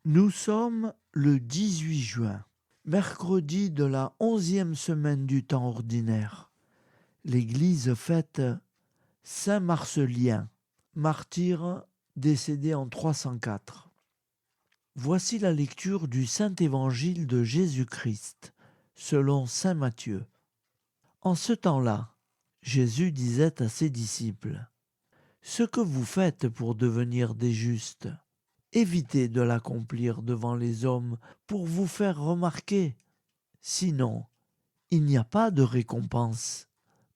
Nous sommes le 18 juin, mercredi de la 11e semaine du temps ordinaire. L'Église fête Saint Marcelien, martyr décédé en 304. Voici la lecture du Saint Évangile de Jésus-Christ, selon Saint Matthieu. En ce temps-là, Jésus disait à ses disciples : « Ce que vous faites pour devenir des justes, évitez de l'accomplir devant les hommes pour vous faire remarquer. Sinon, il n'y a pas de récompense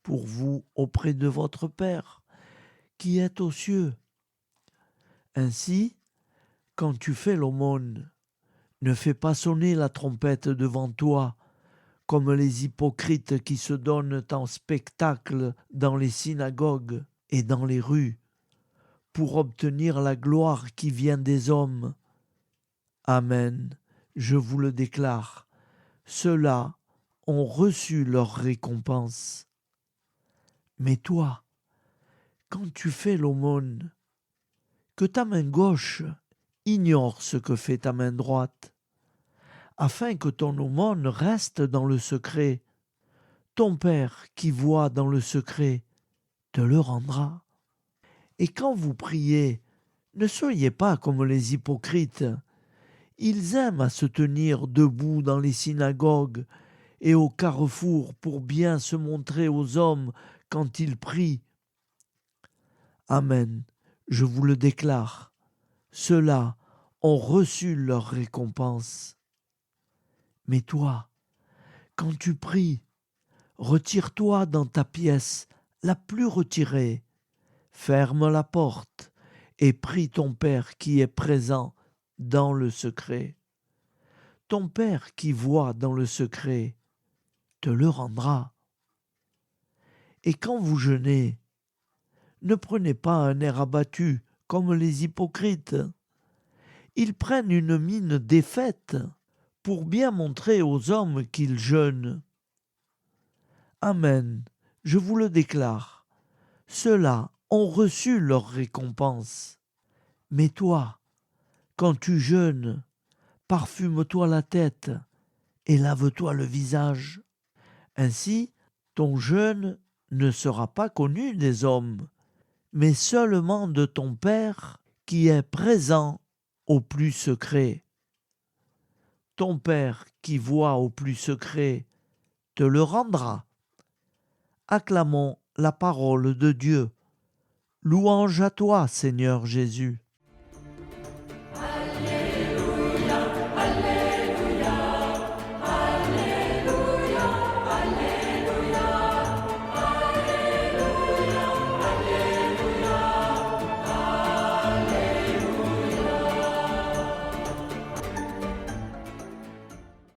pour vous auprès de votre Père qui est aux cieux. Ainsi, quand tu fais l'aumône, ne fais pas sonner la trompette devant toi, comme les hypocrites qui se donnent en spectacle dans les synagogues et dans les rues, pour obtenir la gloire qui vient des hommes. Amen, je vous le déclare, ceux-là ont reçu leur récompense. Mais toi, quand tu fais l'aumône, que ta main gauche ignore ce que fait ta main droite, afin que ton aumône reste dans le secret. Ton Père qui voit dans le secret te le rendra. Et quand vous priez, ne soyez pas comme les hypocrites. Ils aiment à se tenir debout dans les synagogues et au carrefour pour bien se montrer aux hommes quand ils prient. Amen, je vous le déclare, ceux-là ont reçu leur récompense. Mais toi, quand tu pries, retire-toi dans ta pièce la plus retirée, ferme la porte et prie ton Père qui est présent dans le secret. Ton Père qui voit dans le secret te le rendra. Et quand vous jeûnez, ne prenez pas un air abattu comme les hypocrites. Ils prennent une mine défaite pour bien montrer aux hommes qu'ils jeûnent. Amen, je vous le déclare, ceux-là ont reçu leur récompense. Mais toi, quand tu jeûnes, parfume-toi la tête et lave-toi le visage. Ainsi, ton jeûne ne sera pas connu des hommes, mais seulement de ton Père qui est présent au plus secret. Ton Père qui voit au plus secret te le rendra. Acclamons la parole de Dieu. Louange à toi, Seigneur Jésus.